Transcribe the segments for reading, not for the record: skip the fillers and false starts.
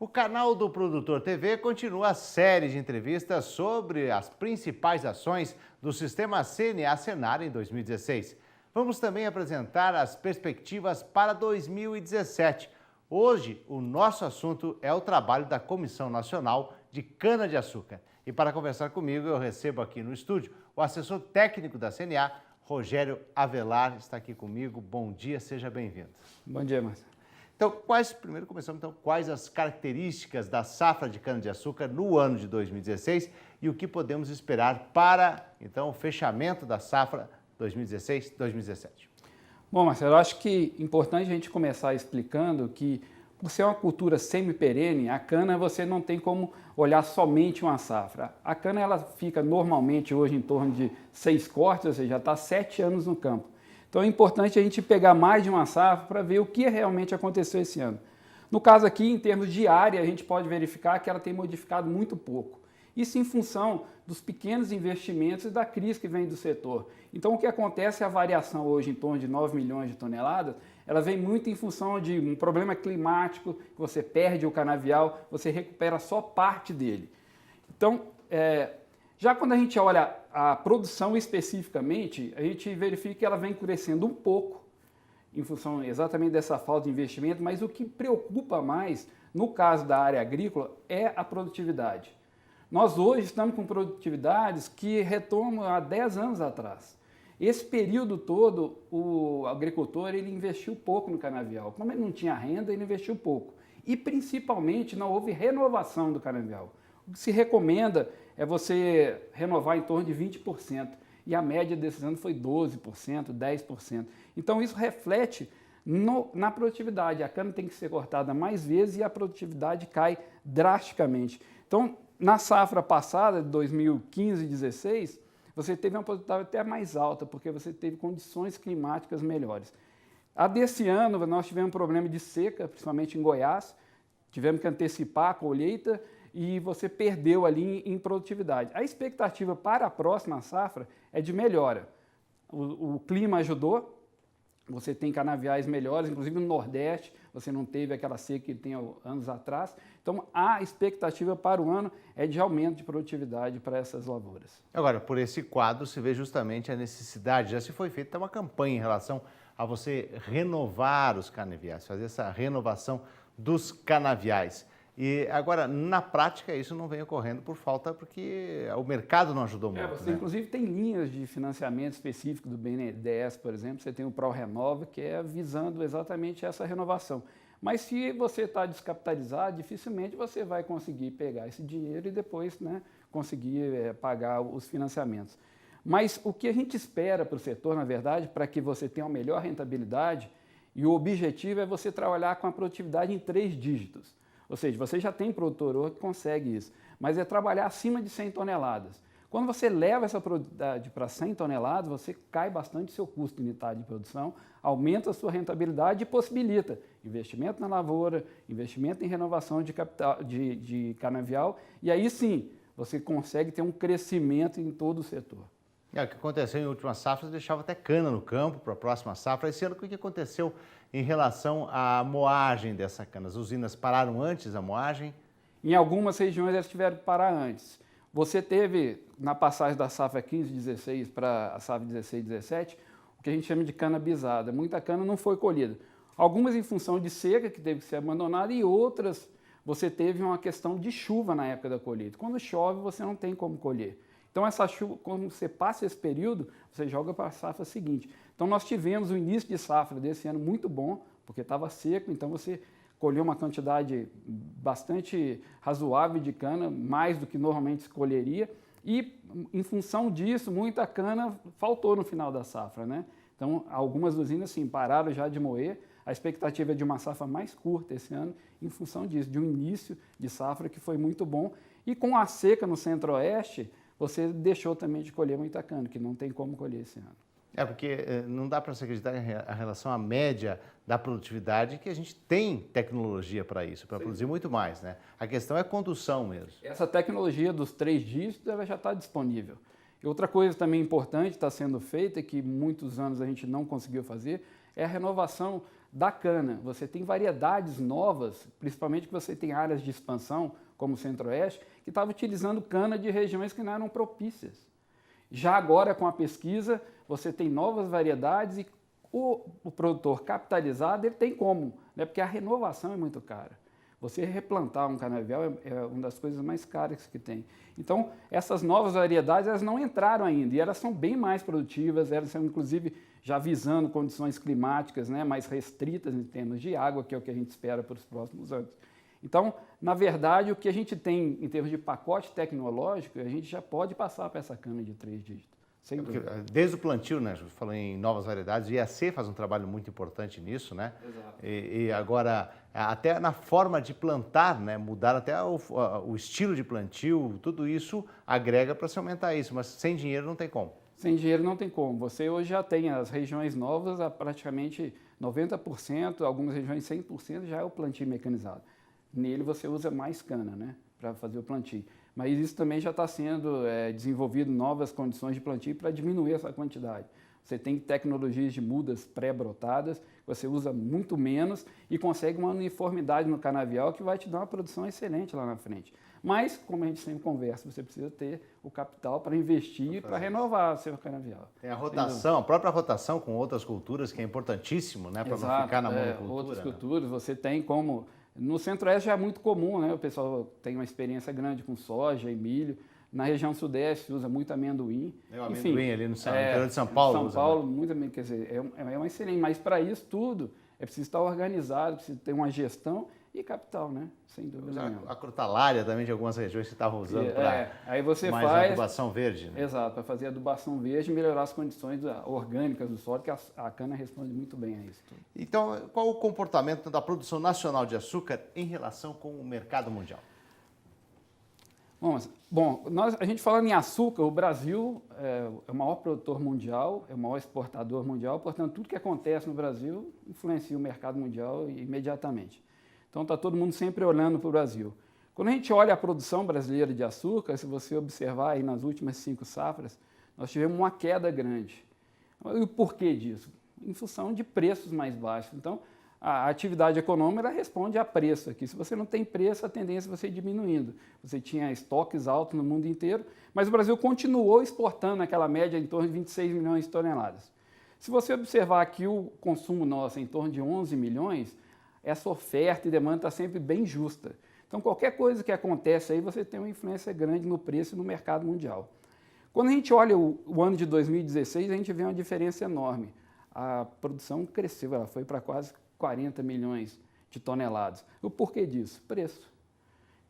canal do Produtor TV continua a série de entrevistas sobre as principais ações do sistema CNA-Senar em 2016. Vamos também apresentar as perspectivas para 2017. Hoje, o nosso assunto é o trabalho da Comissão Nacional de Cana-de-Açúcar. E para conversar comigo, eu recebo aqui no estúdio o assessor técnico da CNA, Rogério Avelar, está aqui comigo. Bom dia, seja bem-vindo. Bom dia, Márcio. Então, primeiro começamos, quais as características da safra de cana-de-açúcar no ano de 2016 e o que podemos esperar para, então, o fechamento da safra 2016-2017? Bom, Marcelo, eu acho que é importante a gente começar explicando que, por ser uma cultura semi-perene, a cana você não tem como olhar somente uma safra. A cana ela fica normalmente hoje em torno de 6 cortes, ou seja, já está 7 anos no campo. Então é importante a gente pegar mais de uma safra para ver o que realmente aconteceu esse ano. No caso aqui, em termos de área, a gente pode verificar que ela tem modificado muito pouco. Isso em função dos pequenos investimentos e da crise que vem do setor. Então o que acontece é a variação hoje em torno de 9 milhões de toneladas, ela vem muito em função de um problema climático, que você perde o canavial, você recupera só parte dele. Então, já quando a gente olha a produção especificamente, a gente verifica que ela vem crescendo um pouco, em função exatamente dessa falta de investimento, mas o que preocupa mais, no caso da área agrícola, é a produtividade. Nós hoje estamos com produtividades que retomam há 10 anos atrás. Esse período todo, o agricultor ele investiu pouco no canavial. Como ele não tinha renda, ele investiu pouco. E, principalmente, não houve renovação do canavial. O que se recomenda é você renovar em torno de 20%. E a média desses anos foi 12%, 10%. Então, isso reflete na produtividade. A cana tem que ser cortada mais vezes e a produtividade cai drasticamente. Então, na safra passada, de 2015 e 2016, você teve uma produtividade até mais alta, porque você teve condições climáticas melhores. A desse ano, nós tivemos um problema de seca, principalmente em Goiás, tivemos que antecipar a colheita e você perdeu ali em produtividade. A expectativa para a próxima safra é de melhora. O clima ajudou, você tem canaviais melhores, inclusive no Nordeste, você não teve aquela seca que tem anos atrás. Então, a expectativa para o ano é de aumento de produtividade para essas lavouras. Agora, por esse quadro, se vê justamente a necessidade, já se foi feita uma campanha em relação a você renovar os canaviais, fazer essa renovação dos canaviais. E agora, na prática, isso não vem ocorrendo porque o mercado não ajudou muito. Você, inclusive, tem linhas de financiamento específico do BNDES, por exemplo, você tem o ProRenova, que é visando exatamente essa renovação. Mas se você está descapitalizado, dificilmente você vai conseguir pegar esse dinheiro e depois conseguir pagar os financiamentos. Mas o que a gente espera para o setor, na verdade, para que você tenha uma melhor rentabilidade, e o objetivo é você trabalhar com a produtividade em 3 dígitos. Ou seja, você já tem produtor hoje que consegue isso, mas é trabalhar acima de 100 toneladas. Quando você leva essa produtividade para 100 toneladas, você cai bastante o seu custo unitário de produção, aumenta a sua rentabilidade e possibilita investimento na lavoura, investimento em renovação de canavial, e aí sim, você consegue ter um crescimento em todo o setor. O que aconteceu em últimas safras deixava até cana no campo para a próxima safra. Esse ano, o que aconteceu em relação à moagem dessa cana? As usinas pararam antes a moagem? Em algumas regiões elas tiveram que parar antes. Você teve, na passagem da safra 15-16 para a safra 16-17, o que a gente chama de cana bisada. Muita cana não foi colhida. Algumas em função de seca, que teve que ser abandonada, e outras você teve uma questão de chuva na época da colheita. Quando chove, você não tem como colher. Então, essa chuva, quando você passa esse período, você joga para a safra seguinte. Então, nós tivemos o início de safra desse ano muito bom, porque estava seco, então você colheu uma quantidade bastante razoável de cana, mais do que normalmente se colheria, e em função disso, muita cana faltou no final da safra, né? Então, algumas usinas, sim, pararam já de moer. A expectativa é de uma safra mais curta esse ano, em função disso, de um início de safra que foi muito bom. E com a seca no centro-oeste, você deixou também de colher muita cana, que não tem como colher esse ano. Porque não dá para se acreditar em relação à média da produtividade, que a gente tem tecnologia para isso, para produzir muito mais, né? A questão é condução mesmo. Essa tecnologia dos 3 dígitos ela já está disponível. E outra coisa também importante está sendo feita, que muitos anos a gente não conseguiu fazer, é a renovação da cana. Você tem variedades novas, principalmente que você tem áreas de expansão, como o Centro-Oeste, que estavam utilizando cana de regiões que não eram propícias. Já agora, com a pesquisa, você tem novas variedades e o produtor capitalizado, ele tem como, né? Porque a renovação é muito cara. Você replantar um canavial é uma das coisas mais caras que tem. Então, essas novas variedades, elas não entraram ainda e elas são bem mais produtivas, elas são inclusive já visando condições climáticas, né, mais restritas em termos de água, que é o que a gente espera para os próximos anos. Então, na verdade, o que a gente tem em termos de pacote tecnológico, a gente já pode passar para essa cana de 3 dígitos. Sem dúvida. Desde o plantio, né, falou em novas variedades, o IAC faz um trabalho muito importante nisso, né? Exato. E agora, até na forma de plantar, né, mudar até o estilo de plantio, tudo isso agrega para se aumentar isso, mas sem dinheiro não tem como. Sem dinheiro não tem como. Você hoje já tem as regiões novas, a praticamente 90%, algumas regiões 100% já é o plantio mecanizado. Nele você usa mais cana, né, para fazer o plantio. Mas isso também já está sendo desenvolvido novas condições de plantio para diminuir essa quantidade. Você tem tecnologias de mudas pré-brotadas, você usa muito menos e consegue uma uniformidade no canavial que vai te dar uma produção excelente lá na frente. Mas, como a gente sempre conversa, você precisa ter o capital para investir para renovar o seu canavial. Tem a rotação, a própria rotação com outras culturas, que é importantíssimo, né, para não ficar na monocultura. Outras culturas, você tem como... No Centro-Oeste já é muito comum, né? O pessoal tem uma experiência grande com soja e milho. Na região Sudeste usa muito amendoim. É o amendoim ali no interior de São Paulo. São Paulo, muito amendoim. Quer dizer, é uma excelente. Mas para isso tudo é preciso estar organizado, precisa ter uma gestão e capital, né? Sem dúvida nenhuma. A crotalária também de algumas regiões que estavam usando para aí você mais faz adubação verde. Né? Exato, para fazer adubação verde e melhorar as condições orgânicas do solo, que a cana responde muito bem a isso tudo. Então, qual o comportamento da produção nacional de açúcar em relação com o mercado mundial? Bom, a gente falando em açúcar, o Brasil é o maior produtor mundial, é o maior exportador mundial, portanto, tudo que acontece no Brasil influencia o mercado mundial imediatamente. Então, está todo mundo sempre olhando para o Brasil. Quando a gente olha a produção brasileira de açúcar, se você observar aí nas últimas 5 safras, nós tivemos uma queda grande. E o porquê disso? Em função de preços mais baixos. Então, a atividade econômica ela responde a preço aqui. Se você não tem preço, a tendência é você ir diminuindo. Você tinha estoques altos no mundo inteiro, mas o Brasil continuou exportando aquela média em torno de 26 milhões de toneladas. Se você observar aqui o consumo nosso em torno de 11 milhões, essa oferta e demanda está sempre bem justa. Então, qualquer coisa que acontece aí, você tem uma influência grande no preço e no mercado mundial. Quando a gente olha o ano de 2016, a gente vê uma diferença enorme. A produção cresceu, ela foi para quase 40 milhões de toneladas. O porquê disso? Preço.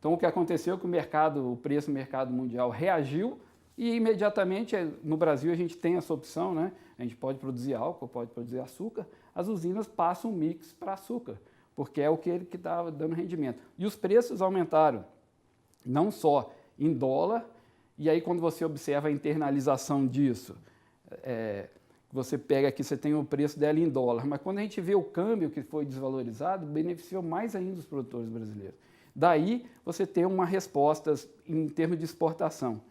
Então, o que aconteceu é que o preço do mercado mundial reagiu e imediatamente, no Brasil, a gente tem essa opção, né? A gente pode produzir álcool, pode produzir açúcar, as usinas passam um mix para açúcar, porque é o que está dando rendimento. E os preços aumentaram, não só em dólar, e aí quando você observa a internalização disso, você pega aqui, você tem o preço dela em dólar, mas quando a gente vê o câmbio que foi desvalorizado, beneficiou mais ainda os produtores brasileiros. Daí você tem uma resposta em termos de exportação.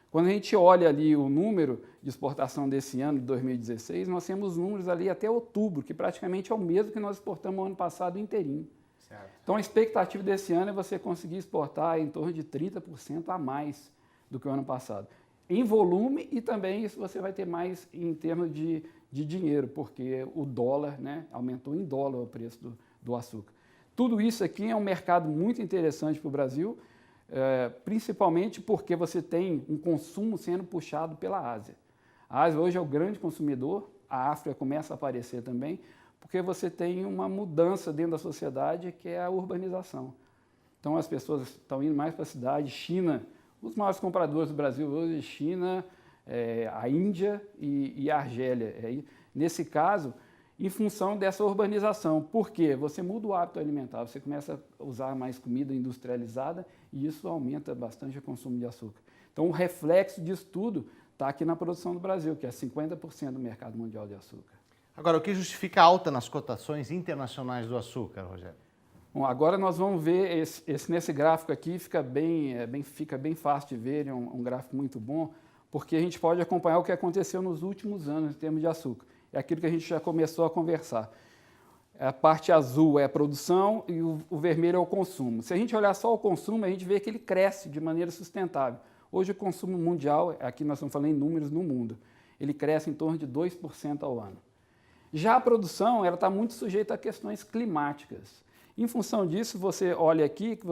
Quando a gente olha ali o número de exportação desse ano, de 2016, nós temos números ali até outubro, que praticamente é o mesmo que nós exportamos no ano passado inteirinho. Certo. Então a expectativa desse ano é você conseguir exportar em torno de 30% a mais do que o ano passado. Em volume e também isso você vai ter mais em termos de dinheiro, porque o dólar, né, aumentou em dólar o preço do açúcar. Tudo isso aqui é um mercado muito interessante para o Brasil, principalmente porque você tem um consumo sendo puxado pela Ásia. A Ásia hoje é o grande consumidor, a África começa a aparecer também, porque você tem uma mudança dentro da sociedade que é a urbanização. Então as pessoas estão indo mais para a cidade, China, os maiores compradores do Brasil hoje, China, a Índia e a Argélia. Nesse caso, em função dessa urbanização. Por quê? Você muda o hábito alimentar, você começa a usar mais comida industrializada e isso aumenta bastante o consumo de açúcar. Então, o reflexo disso tudo está aqui na produção do Brasil, que é 50% do mercado mundial de açúcar. Agora, o que justifica a alta nas cotações internacionais do açúcar, Rogério? Bom, agora nós vamos ver, nesse gráfico aqui fica bem fácil de ver, é um gráfico muito bom, porque a gente pode acompanhar o que aconteceu nos últimos anos em termos de açúcar. É aquilo que a gente já começou a conversar. A parte azul é a produção e o vermelho é o consumo. Se a gente olhar só o consumo, a gente vê que ele cresce de maneira sustentável. Hoje o consumo mundial, aqui nós estamos falando em números no mundo, ele cresce em torno de 2% ao ano. Já a produção, ela está muito sujeita a questões climáticas. Em função disso, você olha aqui que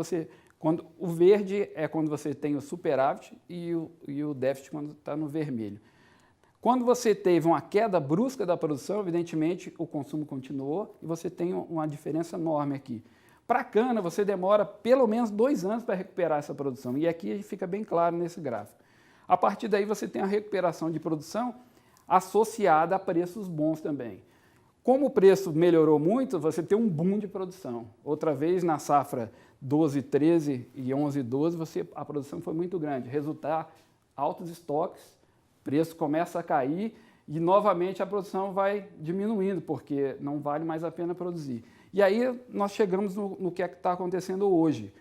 quando o verde é quando você tem o superávit e o déficit quando está no vermelho. Quando você teve uma queda brusca da produção, evidentemente o consumo continuou e você tem uma diferença enorme aqui. Para a cana, você demora pelo menos 2 anos para recuperar essa produção. E aqui fica bem claro nesse gráfico. A partir daí, você tem a recuperação de produção associada a preços bons também. Como o preço melhorou muito, você tem um boom de produção. Outra vez, na safra 12-13 e 11-12, a produção foi muito grande. Resultado, altos estoques, preço começa a cair e, novamente, a produção vai diminuindo, porque não vale mais a pena produzir. E aí nós chegamos no que está acontecendo hoje.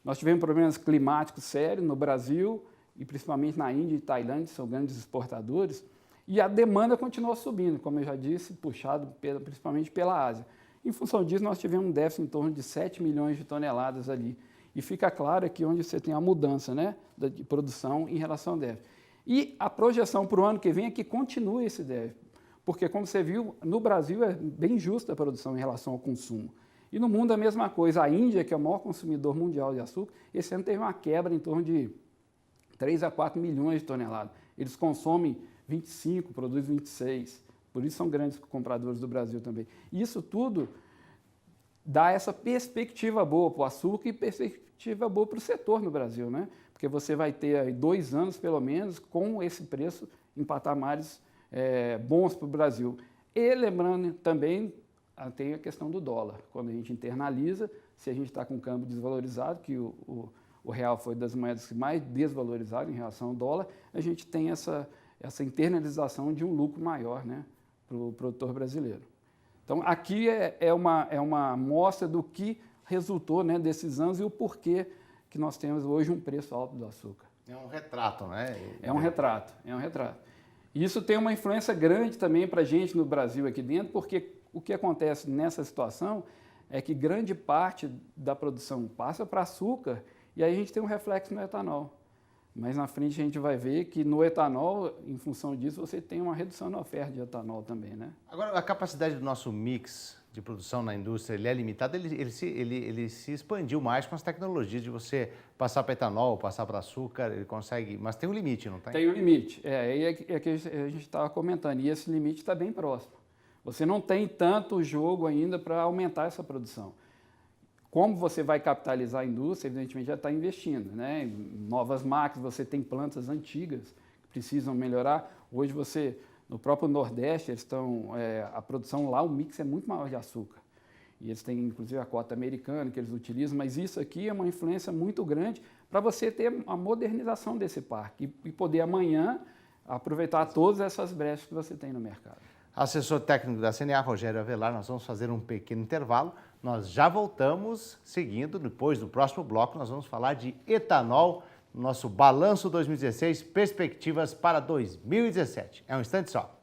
Nós tivemos problemas climáticos sérios no Brasil, e principalmente na Índia e Tailândia, que são grandes exportadores, e a demanda continuou subindo, como eu já disse, puxado principalmente pela Ásia. Em função disso, nós tivemos um déficit em torno de 7 milhões de toneladas ali. E fica claro aqui onde você tem a mudança, né, de produção em relação ao déficit. E a projeção para o ano que vem é que continue esse déficit, porque, como você viu, no Brasil é bem justa a produção em relação ao consumo. E no mundo a mesma coisa. A Índia, que é o maior consumidor mundial de açúcar, esse ano teve uma quebra em torno de 3 a 4 milhões de toneladas. Eles consomem 25, produzem 26, por isso são grandes compradores do Brasil também. Isso tudo dá essa perspectiva boa para o açúcar e perspectiva boa para o setor no Brasil, né? Porque você vai ter aí 2 anos, pelo menos, com esse preço em patamares bons para o Brasil. E lembrando também, tem a questão do dólar. Quando a gente internaliza, se a gente está com o câmbio desvalorizado, que o real foi das moedas mais desvalorizadas em relação ao dólar, a gente tem essa internalização de um lucro maior, né, para o produtor brasileiro. Então, aqui é uma amostra do que resultou, né, desses anos e o porquê que nós temos hoje um preço alto do açúcar. É um retrato, né? É um retrato. E isso tem uma influência grande também para a gente no Brasil aqui dentro, porque o que acontece nessa situação é que grande parte da produção passa para açúcar e aí a gente tem um reflexo no etanol. Mas na frente a gente vai ver que no etanol, em função disso, você tem uma redução na oferta de etanol também, né? Agora, a capacidade do nosso mix de produção na indústria, ele é limitado, ele se expandiu mais com as tecnologias de você passar para etanol, passar para açúcar, ele consegue, mas tem um limite, não tem? Tem um limite, é que a gente estava comentando, e esse limite está bem próximo. Você não tem tanto jogo ainda para aumentar essa produção. Como você vai capitalizar a indústria, evidentemente já está investindo, né? Em novas máquinas, você tem plantas antigas que precisam melhorar. Hoje você, no próprio Nordeste, eles estão, a produção lá, o mix é muito maior de açúcar. E eles têm, inclusive, a cota americana que eles utilizam, mas isso aqui é uma influência muito grande para você ter a modernização desse parque e poder amanhã aproveitar todas essas brechas que você tem no mercado. Assessor técnico da CNA, Rogério Avelar, nós vamos fazer um pequeno intervalo. Nós já voltamos, seguindo, depois do próximo bloco, nós vamos falar de etanol, nosso balanço 2016, perspectivas para 2017. É um instante só.